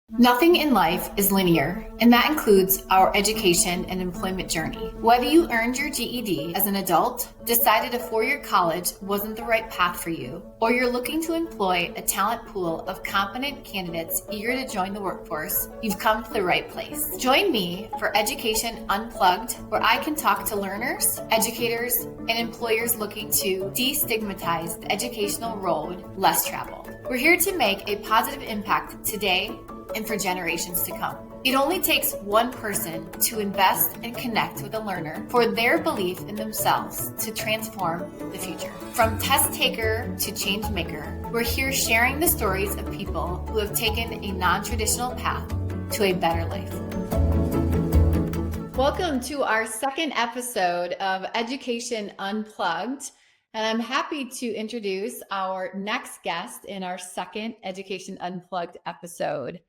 Nothing in life is linear, and that includes our education and employment journey. Whether you earned your GED as an adult, decided a four-year college wasn't the right path for you, or you're looking to employ a talent pool of competent candidates eager to join the workforce, you've come to the right place. Join me for Education Unplugged, where I can talk to learners, educators, and employers looking to destigmatize the educational road less traveled. We're here to make a positive impact today and for generations to come. It only takes one person to invest and connect with a learner for their belief in themselves to transform the future. From test taker to change maker, we're here sharing the stories of people who have taken a non-traditional path to a better life. Welcome to our second episode of Education Unplugged. And I'm happy to introduce our next guest in our second Education Unplugged episode.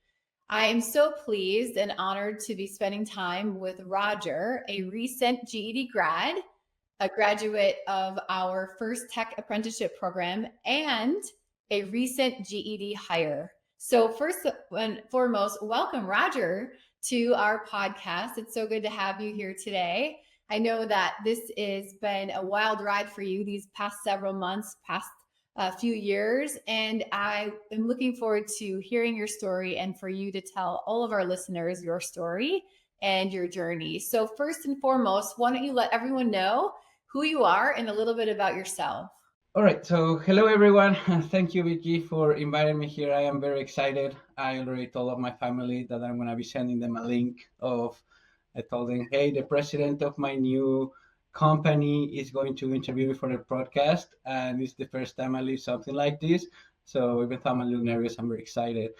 I am so pleased and honored to be spending time with Roger, a recent GED grad, a graduate of our first tech apprenticeship program, and a recent GED hire. So first and foremost, welcome Roger to our podcast. It's so good to have you here today. I know that this has been a wild ride for you these past several months, past a few years, and I am looking forward to hearing your story and for you to tell all of our listeners your story and your journey. So first and foremost, why don't you let everyone know who you are and a little bit about yourself? All right, so hello everyone. Thank you, Vicki, for inviting me here. I am very excited. I already told my family that I'm going to be sending them a link I told them, hey, the president of my new company is going to interview me for the podcast, and it's the first time I leave something like this. So even though I'm a little nervous, I'm very excited.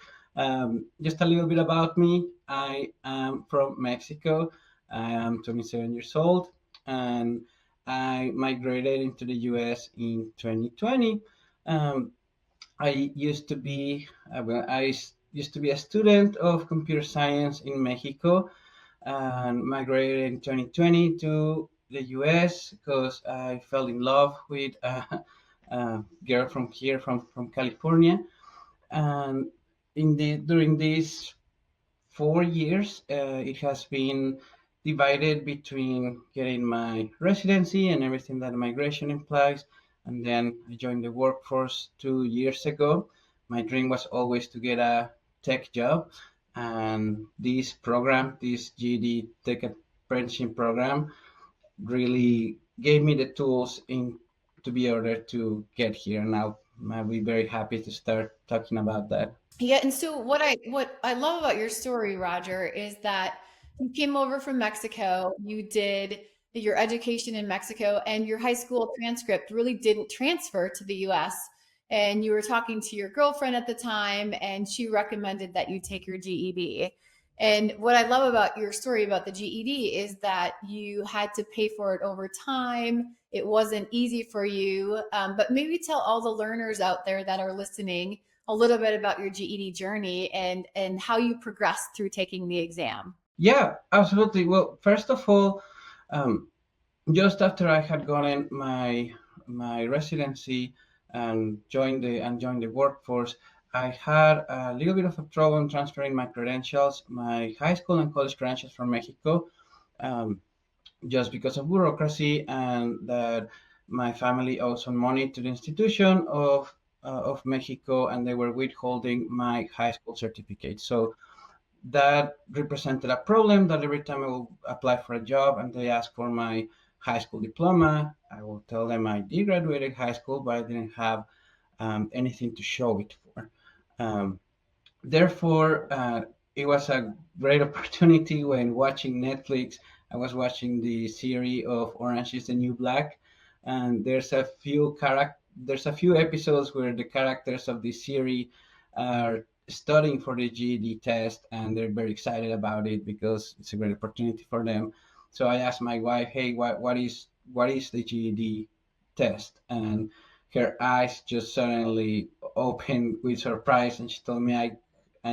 Just a little bit about me. I am from Mexico. I am 27 years old, and I migrated into the US in 2020. Um, I used to be used to be a student of computer science in Mexico, and migrated in 2020 to the US because I fell in love with a girl from here, from California. And during these 4 years, it has been divided between getting my residency and everything that migration implies. And then I joined the workforce 2 years ago. My dream was always to get a tech job. And this program, this GED Tech Apprenticeship program, really gave me the tools to be able to get here. Now I'll be very happy to start talking about that. Yeah, and so what I love about your story, Roger, is that you came over from Mexico, you did your education in Mexico, and your high school transcript really didn't transfer to the US. And you were talking to your girlfriend at the time, and she recommended that you take your GED. And what I love about your story about the GED is that you had to pay for it over time. It wasn't easy for you. But maybe tell all the learners out there that are listening a little bit about your GED journey and how you progressed through taking the exam. Yeah, absolutely. Well, first of all, um, just after I had gotten my residency and joined the workforce, I had a little bit of a trouble transferring my credentials, my high school and college credentials from Mexico, um, just because of bureaucracy, and that my family owed some money to the institution of Mexico, and they were withholding my high school certificate. So that represented a problem, that every time I will apply for a job and they ask for my high school diploma, I will tell them I did graduate high school, but I didn't have anything to show it for. Um, Therefore, it was a great opportunity when watching Netflix. I was watching the series of Orange is the New Black, and there's a few episodes where the characters of this series are studying for the GED test, and they're very excited about it because it's a great opportunity for them. So I asked my wife, "Hey, what is the GED test?" And her eyes just suddenly opened with surprise, and she told me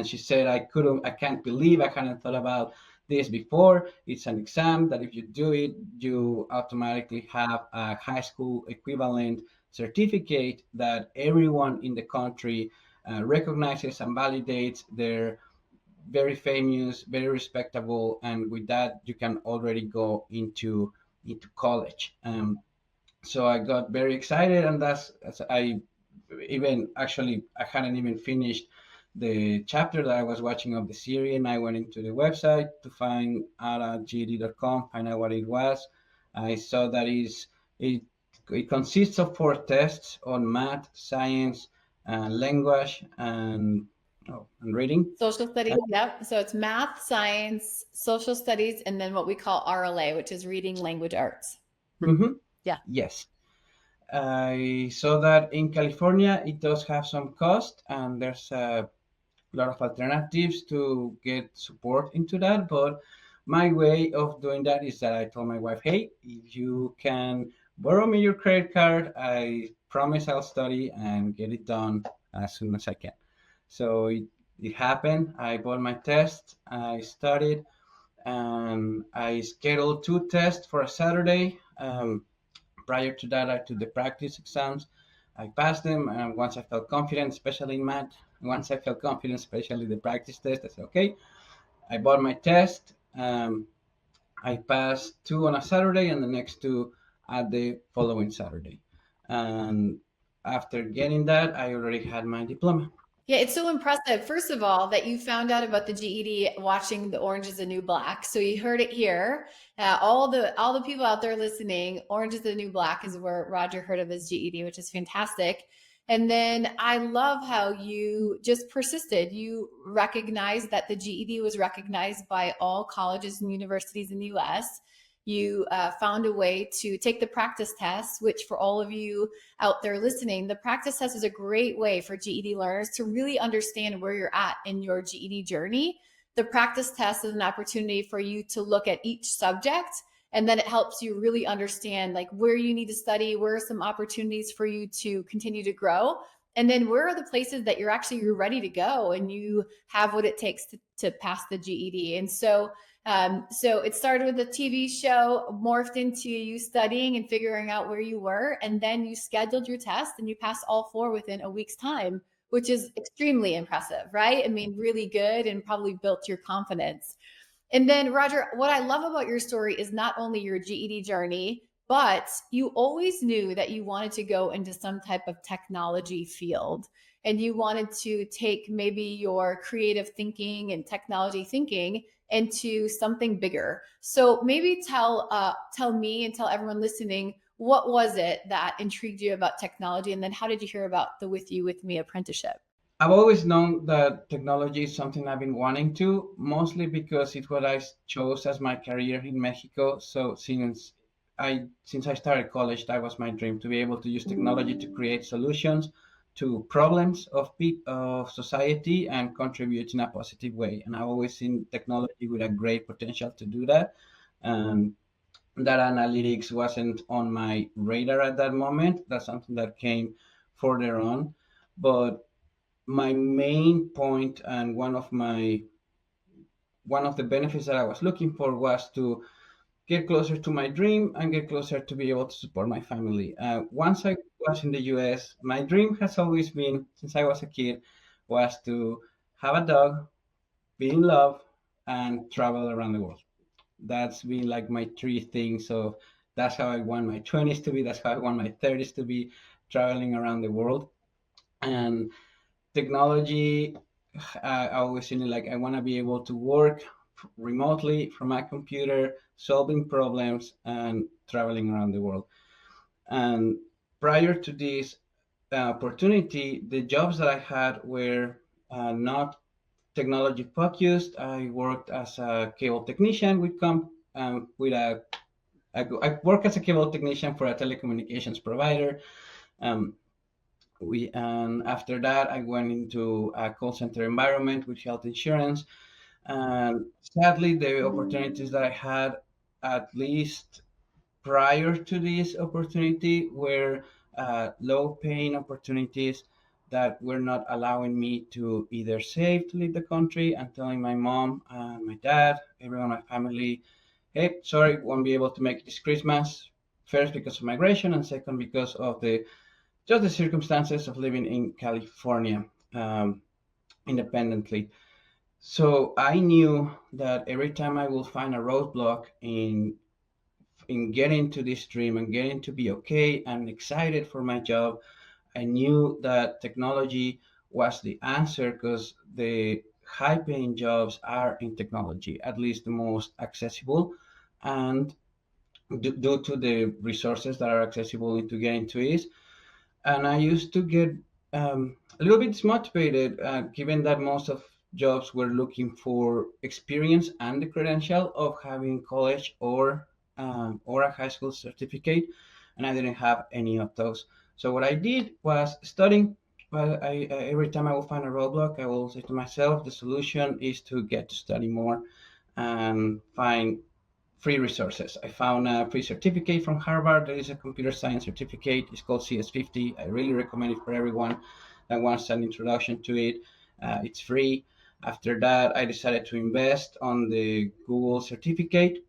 she said, I can't believe I hadn't thought about this before. It's an exam that if you do it, you automatically have a high school equivalent certificate that everyone in the country recognizes and validates very famous, very respectable, and with that you can already go into college. So I got very excited, and that's I even actually I hadn't even finished the chapter that I was watching of the series, and I went into the website to find out at GED.com, find out what it was. I saw that it it consists of 4 tests on math, science, language, and reading. Social studies, yep. So it's math, science, social studies, and then what we call RLA, which is reading language arts. Mm-hmm. Yeah. Yes. I saw that in California it does have some cost, and there's a lot of alternatives to get support into that. But my way of doing that is that I told my wife, hey, if you can borrow me your credit card, I promise I'll study and get it done as soon as I can. So it happened. I bought my test, I studied, and I scheduled 2 tests for a Saturday. Prior to that, I took the practice exams. I passed them, and once I felt confident, especially in math, once I felt confident, especially the practice test, I said, okay, I bought my test. I passed 2 on a Saturday and the next 2 at the following Saturday. And after getting that, I already had my diploma. Yeah, it's so impressive. First of all, that you found out about the GED watching The Orange is the New Black. So you heard it here. All the people out there listening, Orange is the New Black is where Roger heard of his GED, which is fantastic. And then I love how you just persisted. You recognized that the GED was recognized by all colleges and universities in the US. You found a way to take the practice test, which for all of you out there listening, the practice test is a great way for GED learners to really understand where you're at in your GED journey. The practice test is an opportunity for you to look at each subject, and then it helps you really understand like where you need to study, where are some opportunities for you to continue to grow, and then where are the places that you're ready to go and you have what it takes to pass the GED. And so it started with a TV show, morphed into you studying and figuring out where you were, and then you scheduled your test and you passed all 4 within a week's time, which is extremely impressive, right? I mean, really good, and probably built your confidence. And then, Roger, what I love about your story is not only your GED journey, but you always knew that you wanted to go into some type of technology field, and you wanted to take maybe your creative thinking and technology thinking into something bigger. So maybe tell me and tell everyone listening, what was it that intrigued you about technology, and then how did you hear about the With You With Me apprenticeship? I've always known that technology is something I've been wanting to, mostly because it's what I chose as my career in Mexico. So since I started college, that was my dream, to be able to use technology to create solutions to problems of society and contribute in a positive way. And I've always seen technology with a great potential to do that. And that analytics wasn't on my radar at that moment. That's something that came further on. But my main point and one of the benefits that I was looking for was to get closer to my dream and get closer to be able to support my family. Once I was in the US, my dream has always been, since I was a kid, was to have a dog, be in love, and travel around the world. That's been like my 3 things. So that's how I want my 20s to be. That's how I want my 30s to be, traveling around the world. And technology, I always seen it like I want to be able to work remotely from my computer, solving problems and traveling around the world. And prior to this opportunity, the jobs that I had were not technology focused. I worked as a cable technician with I work as a cable technician for a telecommunications provider. Um, and after that, I went into a call center environment with health insurance. And sadly, the opportunities that I had, at least prior to this opportunity, were low-paying opportunities that were not allowing me to either save to leave the country and telling my mom and my dad, everyone in my family, hey, sorry, won't be able to make this Christmas. First, because of migration, and second, because of the circumstances of living in California independently. So I knew that every time I will find a roadblock in getting to this dream and getting to be okay and excited for my job, I knew that technology was the answer because the high paying jobs are in technology, at least the most accessible. And due to the resources that are accessible into getting to it, and I used to get a little bit dismotivated, given that most of jobs were looking for experience and the credential of having college or a high school certificate, and I didn't have any of those. So what I did was studying. But every time I will find a roadblock, I will say to myself, the solution is to get to study more and find free resources. I found a free certificate from Harvard. There is a computer science certificate. It's called CS50. I really recommend it for everyone that wants an introduction to it. It's free. After that, I decided to invest on the Google certificate.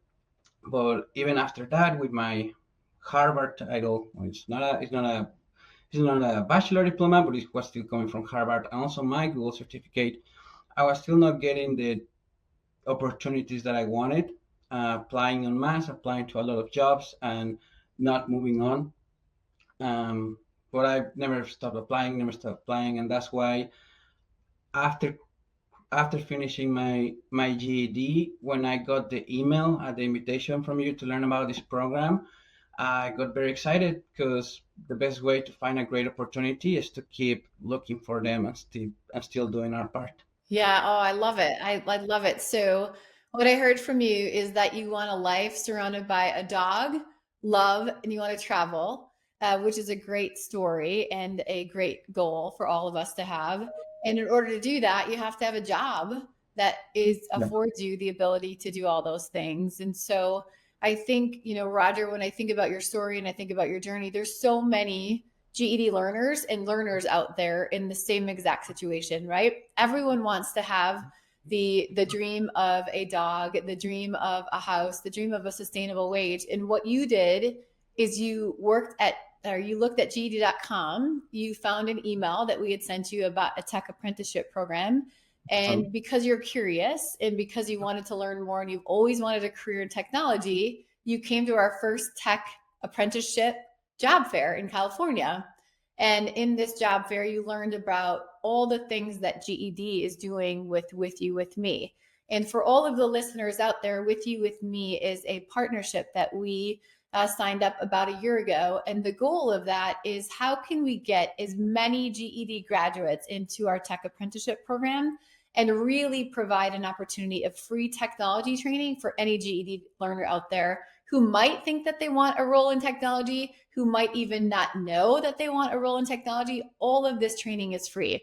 But even after that, with my Harvard title, well, it's not a bachelor diploma, but it was still coming from Harvard, and also my Google certificate, I was still not getting the opportunities that I wanted, applying en masse, applying to a lot of jobs, and not moving on. Um, but I never stopped applying, and that's why after after finishing my GED, when I got the email, the invitation from you to learn about this program, I got very excited because the best way to find a great opportunity is to keep looking for them and still doing our part. Yeah, oh, I love it. I love it. So, what I heard from you is that you want a life surrounded by a dog, love, and you want to travel, which is a great story and a great goal for all of us to have. And in order to do that, you have to have a job that is Yeah. affords you the ability to do all those things. And so, I think, Roger, when I think about your story and I think about your journey, there's so many GED learners and learners out there in the same exact situation, right? Everyone wants to have the dream of a dog, the dream of a house, the dream of a sustainable wage. And what you did is you looked at GED.com, you found an email that we had sent you about a tech apprenticeship program. Um, And because you're curious and because you wanted to learn more and you've always wanted a career in technology, you came to our first tech apprenticeship job fair in California. And in this job fair, you learned about all the things that GED is doing with you, with me. And for all of the listeners out there, With You, With Me is a partnership that we signed up about a year ago. And the goal of that is how can we get as many GED graduates into our tech apprenticeship program and really provide an opportunity of free technology training for any GED learner out there who might think that they want a role in technology, who might even not know that they want a role in technology. All of this training is free.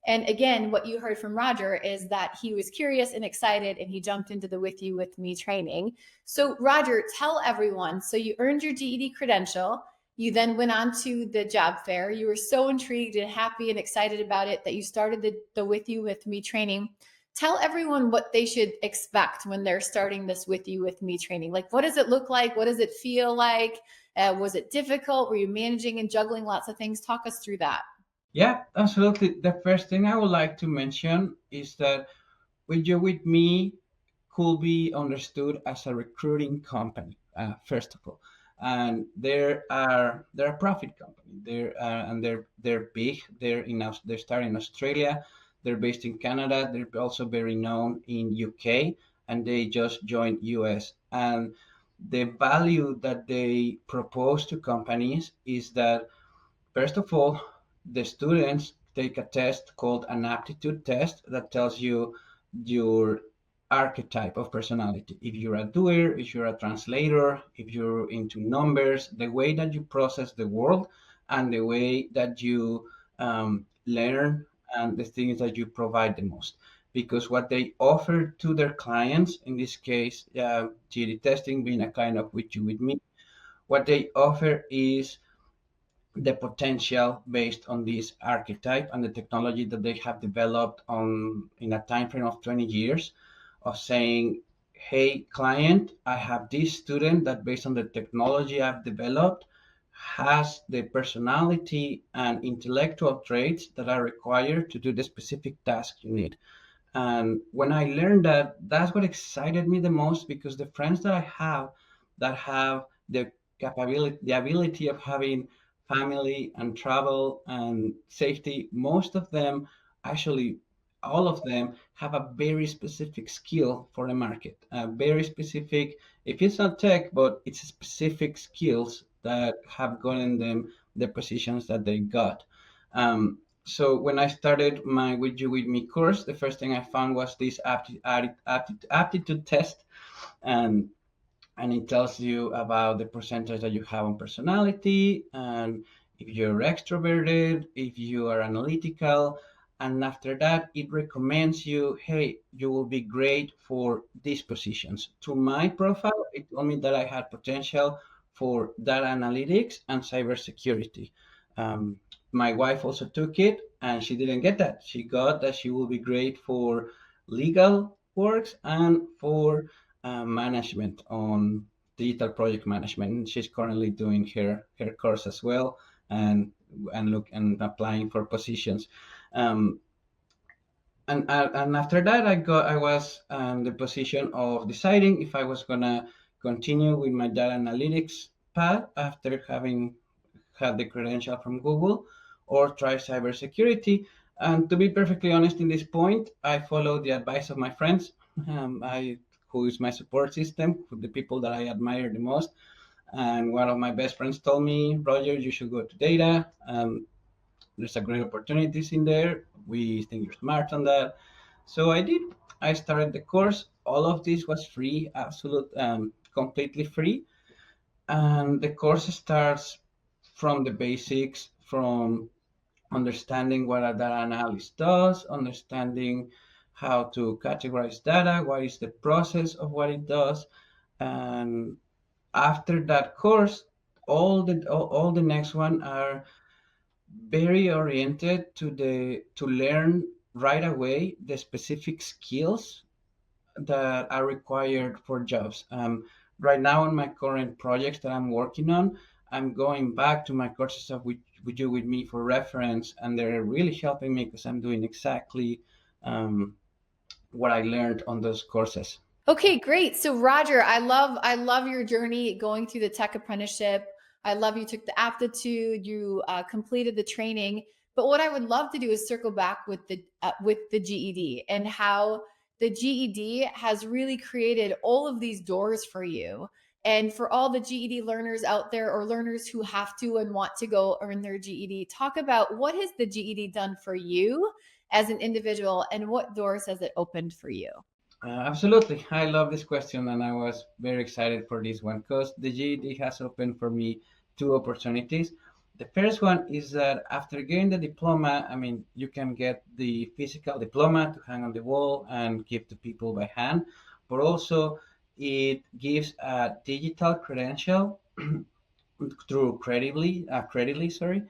And again, what you heard from Roger is that he was curious and excited and he jumped into the With You, With Me training. So, Roger, tell everyone. So, you earned your GED credential. You then went on to the job fair. You were so intrigued and happy and excited about it that you started the With You, With Me training. Tell everyone what they should expect when they're starting this With You, With Me training. Like, what does it look like? What does it feel like? Was it difficult? Were you managing and juggling lots of things? Talk us through that. yeah, absolutely. The first thing I would like to mention is that With You With Me could be understood as a recruiting company, first of all, and they're a profit company. They're big. They're starting in Australia. They're based in Canada. They're also very known in UK, and they just joined US. And the value that they propose to companies is that, first of all, the students take a test called an aptitude test that tells you your archetype of personality. If you're a doer, if you're a translator, if you're into numbers, the way that you process the world, and the way that you learn, and the things that you provide the most. Because what they offer to their clients, in this case, GED testing being a kind of With You With Me, what they offer is the potential based on this archetype and the technology that they have developed on in a time frame of 20 years, of saying, hey client, I have this student that based on the technology I've developed has the personality and intellectual traits that are required to do the specific task you need. And when I learned that, that's what excited me the most, because the friends that I have that have the capability, the ability of having family and travel and safety, most of them, actually, all of them have a very specific skill for the market, a very specific, if it's not tech, but it's specific skills that have gotten them the positions that they got. So when I started my With You With Me course, the first thing I found was this aptitude test, and it tells you about the percentage that you have on personality, and if you're extroverted, if you are analytical, and after that it recommends you, hey, you will be great for these positions. To my profile, it told me that I had potential for data analytics and cybersecurity. um, my wife also took it, and she didn't get that. She got that she will be great for legal works and for management on digital project management. She's currently doing her course as well, and applying for positions. Um, and after that, I was in the position of deciding if I was gonna continue with my data analytics path after having had the credential from Google, or try cybersecurity. And to be perfectly honest, in this point, I followed the advice of my friends, who is my support system, the people that I admire the most. And one of my best friends told me, Roger, you should go to data. There's a great opportunities in there. We think you're smart on that. So I did. I started the course. All of this was free, completely free. And the course starts from the basics, from understanding what a data analyst does, understanding how to categorize data, what is the process of what it does. And after that course, all the next one are very oriented to learn right away the specific skills that are required for jobs. Right now, in my current projects that I'm working on, I'm going back to my courses of With You With Me for reference, and they're really helping me because I'm doing exactly um, what I learned on those courses. Okay, great. So Roger, I love your journey going through the tech apprenticeship. I love you took the aptitude, you completed the training. But what I would love to do is circle back with the GED and how the GED has really created all of these doors for you. And for all the GED learners out there, or learners who have to and want to go earn their GED, talk about what has the GED done for you as an individual, and what doors has it opened for you? Absolutely. I love this question, and I was very excited for this one because the GED has opened for me two opportunities. The first one is that after getting the diploma, I mean, you can get the physical diploma to hang on the wall and give to people by hand, but also it gives a digital credential through credibly, sorry,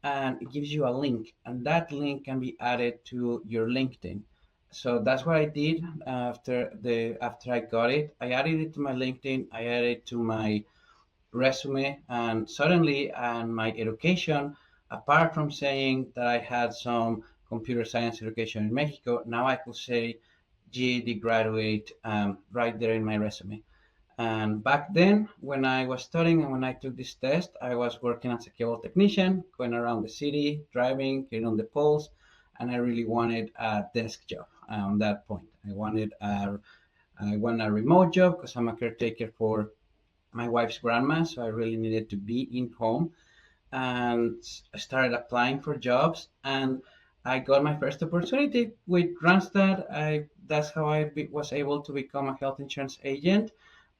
and it gives you a link, and that link can be added to your LinkedIn. So that's what I did after I got it. I added it to my LinkedIn, I added it to my resume, and suddenly, and my education, apart from saying that I had some computer science education in Mexico, now I could say GED graduate right there in my resume. And back then, when I was studying and when I took this test, I was working as a cable technician, going around the city, driving, getting on the poles, and I really wanted a desk job at that point. I wanted a remote job because I'm a caretaker for my wife's grandma, so I really needed to be in home. And I started applying for jobs, and I got my first opportunity with Randstad. That's how was able to become a health insurance agent,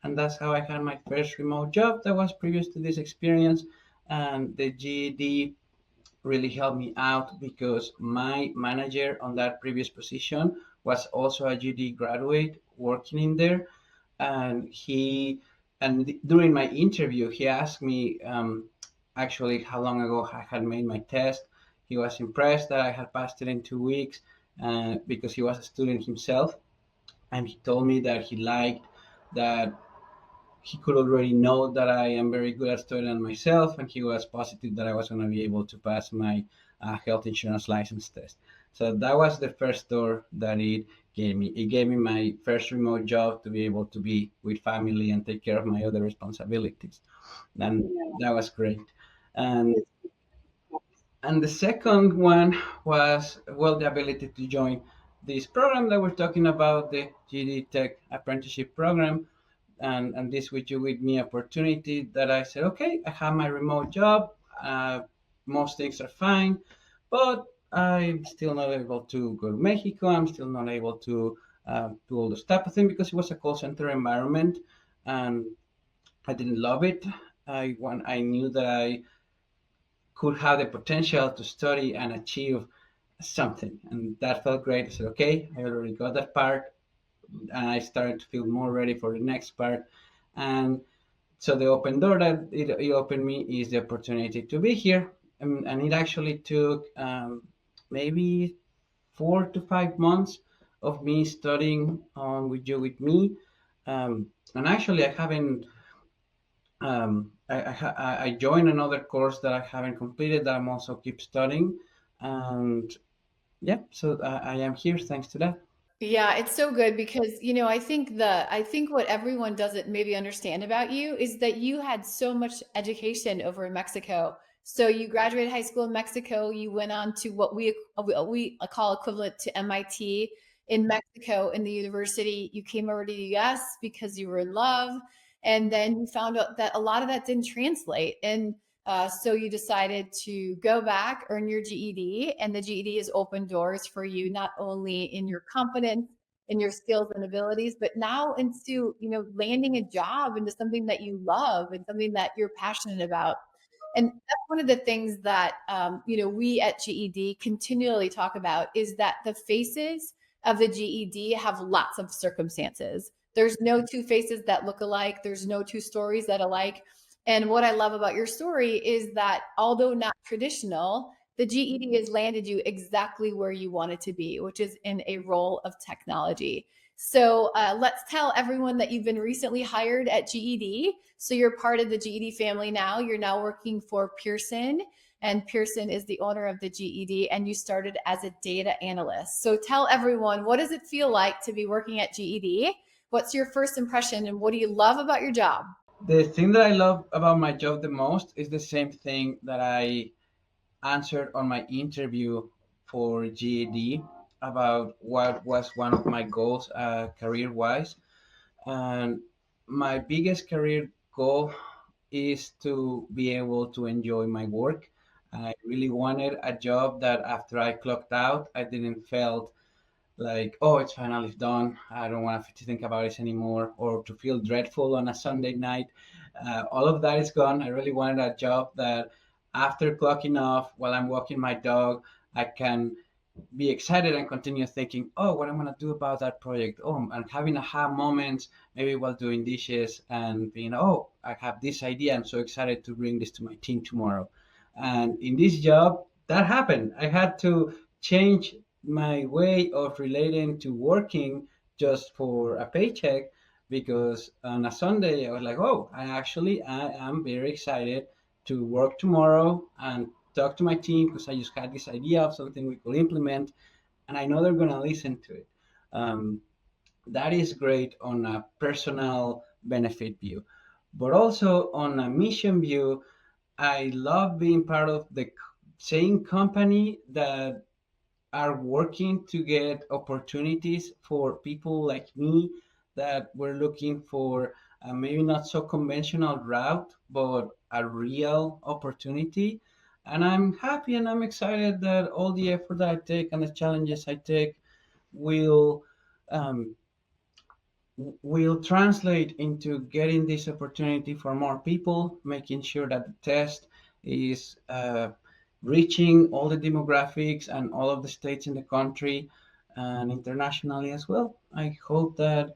and that's how I had my first remote job that was previous to this experience. And the GED really helped me out because my manager on that previous position was also a GED graduate working in there, and during my interview he asked me actually how long ago I had made my test. He was impressed that I had passed it in 2 weeks, because he was a student himself, and he told me that he liked that he could already know that I am very good at studying myself, and he was positive that I was going to be able to pass my health insurance license test. So that was the first door that it gave me. It gave me my first remote job to be able to be with family and take care of my other responsibilities. And that was great. And the second one was, well, the ability to join this program that we're talking about, the GED Tech Apprenticeship Program, and this with you with me opportunity that I said, okay, I have my remote job. Most things are fine, but I'm still not able to go to Mexico. I'm still not able to do all this type of thing because it was a call center environment, and I didn't love it. I knew that I could have the potential to study and achieve something, and that felt great. I said, okay, I already got that part, and I started to feel more ready for the next part. And so the open door that it opened me is the opportunity to be here. And it actually took maybe 4 to 5 months of me studying with you with me. And actually, I haven't. I joined another course that I haven't completed that I'm also keep studying, and yeah, so I am here thanks to that. Yeah, it's so good because, I think what everyone doesn't maybe understand about you is that you had so much education over in Mexico. So you graduated high school in Mexico, you went on to what we call equivalent to MIT in Mexico in the university. You came over to the US because you were in love, and then you found out that a lot of that didn't translate. And so you decided to go back, earn your GED, and the GED has opened doors for you not only in your confidence, in your skills and abilities, but now into landing a job into something that you love and something that you're passionate about. And that's one of the things that we at GED continually talk about is that the faces of the GED have lots of circumstances. There's no two faces that look alike. There's no two stories that alike. And what I love about your story is that although not traditional, the GED has landed you exactly where you wanted to be, which is in a role of technology. So let's tell everyone that you've been recently hired at GED. So you're part of the GED family now. You're now working for Pearson, and Pearson is the owner of the GED, and you started as a data analyst. So tell everyone, what does it feel like to be working at GED? What's your first impression, and what do you love about your job? The thing that I love about my job the most is the same thing that I answered on my interview for GED about what was one of my goals career wise. And my biggest career goal is to be able to enjoy my work. I really wanted a job that after I clocked out, I didn't felt like, oh, it's finally done. I don't want to think about it anymore, or to feel dreadful on a Sunday night. All of that is gone. I really wanted a job that after clocking off, while I'm walking my dog, I can be excited and continue thinking, oh, what I'm going to do about that project. Oh, and having aha moments, maybe while doing dishes and being, oh, I have this idea. I'm so excited to bring this to my team tomorrow. And in this job, that happened. I had to change my way of relating to working just for a paycheck because on a Sunday I was like, oh, I am very excited to work tomorrow and talk to my team because I just had this idea of something we could implement, and I know they're going to listen to it. Um, that is great on a personal benefit view, but also on a mission view. I love being part of the same company that are working to get opportunities for people like me that were looking for maybe not so conventional route, but a real opportunity. And I'm happy and I'm excited that all the effort that I take and the challenges I take will um, will translate into getting this opportunity for more people, making sure that the test is reaching all the demographics and all of the states in the country and internationally as well. I hope that,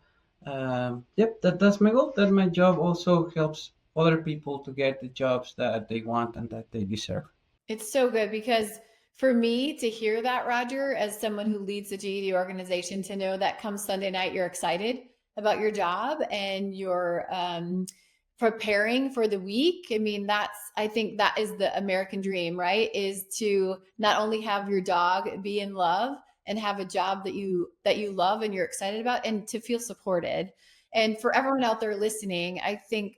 yep, that's my goal, that my job also helps other people to get the jobs that they want and that they deserve. It's so good because for me to hear that, Roger, as someone who leads the GED organization, to know that come Sunday night, you're excited about your job and you're preparing for the week. I mean, I think that is the American dream, right? Is to not only have your dog be in love and have a job that you love and you're excited about, and to feel supported. And for everyone out there listening, I think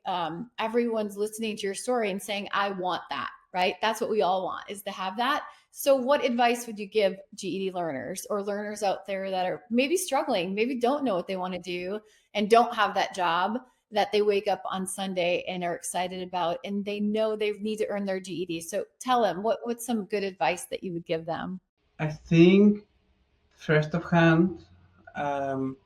everyone's listening to your story and saying, I want that, right? That's what we all want, is to have that. So what advice would you give GED learners or learners out there that are maybe struggling, maybe don't know what they want to do and don't have that job that they wake up on Sunday and are excited about, and they know they need to earn their GED? So tell them, what's some good advice that you would give them? I think first of hand, um,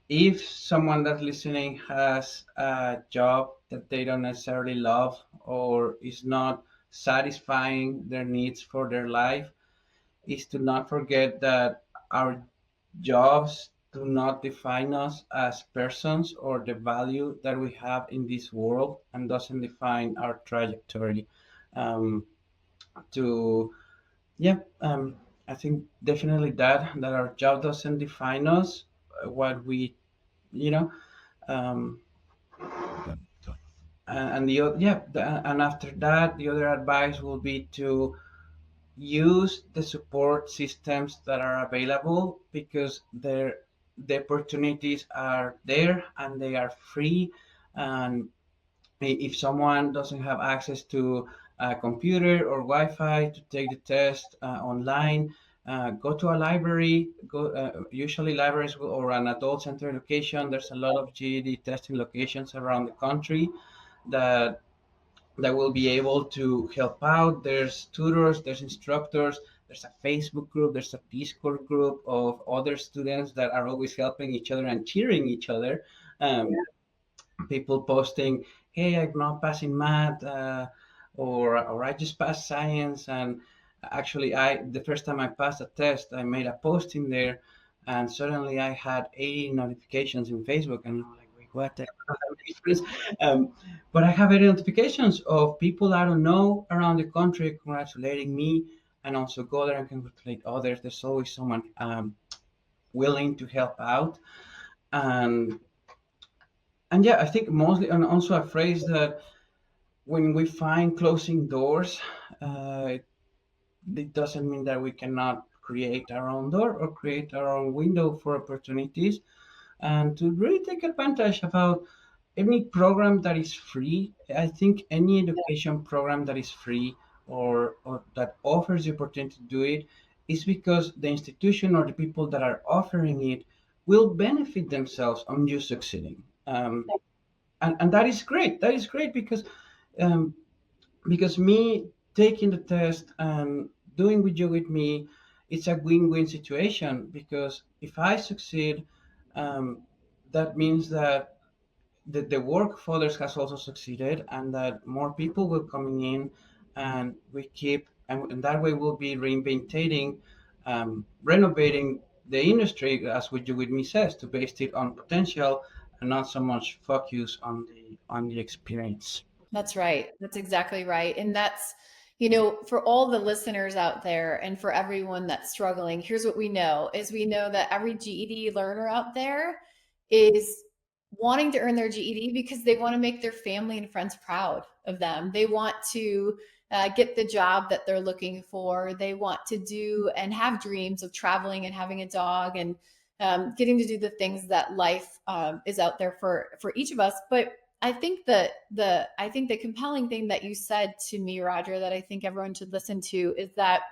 if someone that's listening has a job that they don't necessarily love or is not satisfying their needs for their life, is to not forget that our jobs do not define us as persons or the value that we have in this world, and doesn't define our trajectory. Um, to yeah, I think definitely that our job doesn't define us. What we, you know, um, and and after that, the other advice will be to use the support systems that are available, because the opportunities are there and they are free. And if someone doesn't have access to a computer or Wi-Fi to take the test online, go to a library. Usually libraries or an adult center location. There's a lot of GED testing locations around the country that will be able to help out. There's tutors, there's instructors, there's a Facebook group, there's a Discord group of other students that are always helping each other and cheering each other. Um, People posting, "Hey, I'm not passing math," or "I just passed science." And actually, the first time I passed a test, I made a post in there, and suddenly I had 80 notifications in Facebook, and I'm like, "Wait, what? But I have 80 notifications of people I don't know around the country congratulating me, and also go there and congratulate others. There's always someone willing to help out. and and yeah, I think mostly, and also a phrase that when we find closing doors, it doesn't mean that we cannot create our own door or create our own window for opportunities, and to really take advantage about any program that is free. I think any education program that is free, or that offers the opportunity to do it, is because the institution or the people that are offering it will benefit themselves on you succeeding. And that is great. That is great um, because me taking the test and doing with you with me, it's a win-win situation. Because if I succeed, um, that means that the work of others has also succeeded, and that more people will coming in, and we keep, and that way we'll be reinventing, renovating the industry, as what you with me says, to base it on potential and not so much focus on the experience. That's right. That's exactly right. And that's, for all the listeners out there and for everyone that's struggling, here's what we know is we know that every GED learner out there is wanting to earn their GED because they want to make their family and friends proud of them. They want to get the job that they're looking for. They want to do and have dreams of traveling and having a dog and getting to do the things that life is out there for each of us. But I think the compelling thing that you said to me, Roger, that I think everyone should listen to is that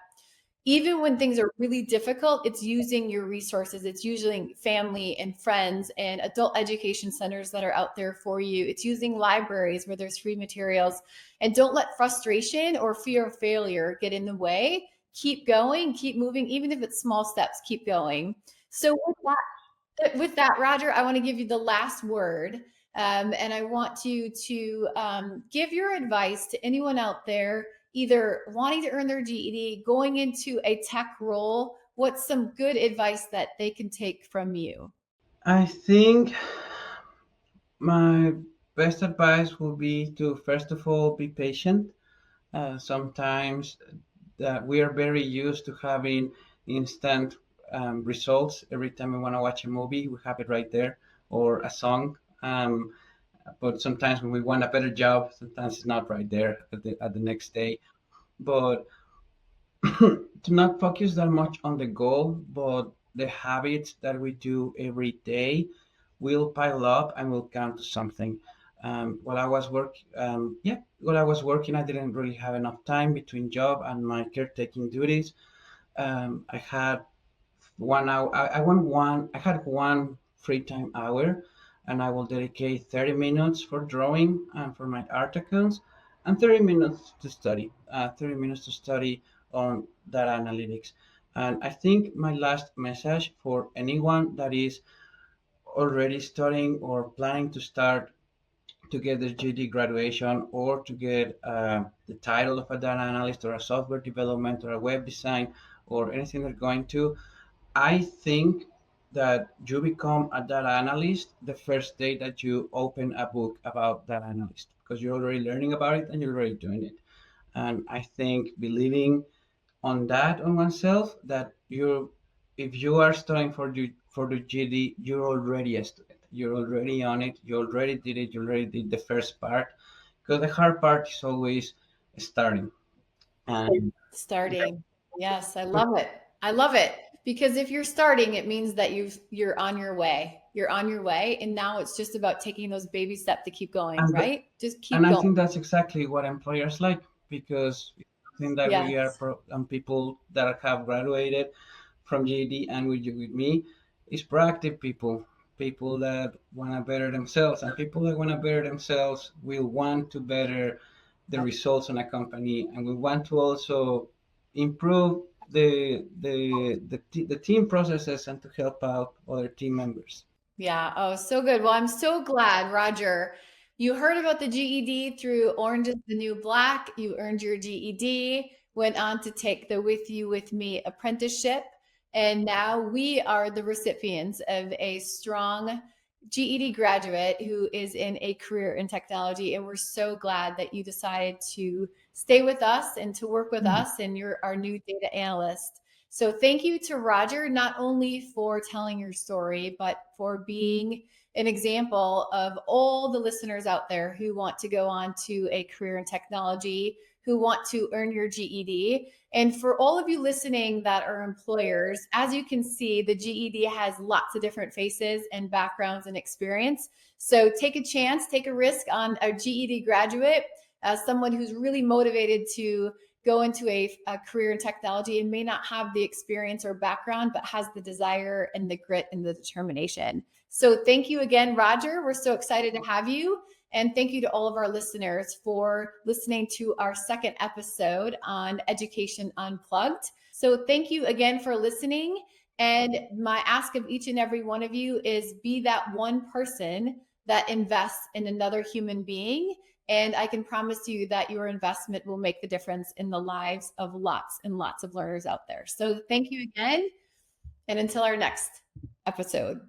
even when things are really difficult, it's using your resources. It's using family and friends and adult education centers that are out there for you. It's using libraries where there's free materials. And don't let frustration or fear of failure get in the way. Keep going, keep moving, even if it's small steps, keep going. So with that, Roger, I want to give you the last word. And I want you to give your advice to anyone out there, either wanting to earn their GED, going into a tech role. What's some good advice that they can take from you? I think my best advice will be to first of all be patient. Sometimes that we are very used to having instant results. Every time we want to watch a movie, we have it right there, or a song. But sometimes when we want a better job, sometimes it's not right there at the next day. But to not focus that much on the goal, but the habits that we do every day will pile up and will count to something. While I was working, I didn't really have enough time between job and my caretaking duties. I had 1 hour. I had one free time hour, and I will dedicate 30 minutes for drawing and for my art accounts, and 30 minutes to study. 30 minutes to study on data analytics. And I think my last message for anyone that is already studying or planning to start to get their GED graduation or to get the title of a data analyst or a software development or a web design or anything they're going to, I think that you become a data analyst the first day that you open a book about data analyst because you're already learning about it and you're already doing it. And I think believing on that on oneself that you if you are studying for the GD, you're already a student. You're already on it. You already did it. You already did the first part. Because the hard part is always starting. And Starting. Yes, I love it. I love it. Because if you're starting, it means that you're on your way. You're on your way. And now it's just about taking those baby steps to keep going, and right? Just and keep I going. think that's exactly what employers like because it's something that we are Yes. and people that have graduated from GED and with me is proactive people, people that want to better themselves, and people that want to better themselves will want to better the results on a company, and we want to also improve the team processes and to help out other team members. Yeah. Oh, so good. Well, I'm so glad, Roger, you heard about the GED through Orange is the New Black. You earned your GED, went on to take the With You, With Me apprenticeship. And now we are the recipients of a strong GED graduate who is in a career in technology. And we're so glad that you decided to stay with us and to work with us. And you're our new data analyst. So thank you to Roger, not only for telling your story, but for being an example of all the listeners out there who want to go on to a career in technology, who want to earn your GED. And for all of you listening that are employers, as you can see, the GED has lots of different faces and backgrounds and experience. So take a chance, take a risk on a GED graduate, as someone who's really motivated to go into a career in technology and may not have the experience or background, but has the desire and the grit and the determination. So thank you again, Roger. We're so excited to have you. And thank you to all of our listeners for listening to our second episode on Education Unplugged. So thank you again for listening. And my ask of each and every one of you is be that one person that invests in another human being. And I can promise you that your investment will make the difference in the lives of lots and lots of learners out there. So thank you again. And until our next episode.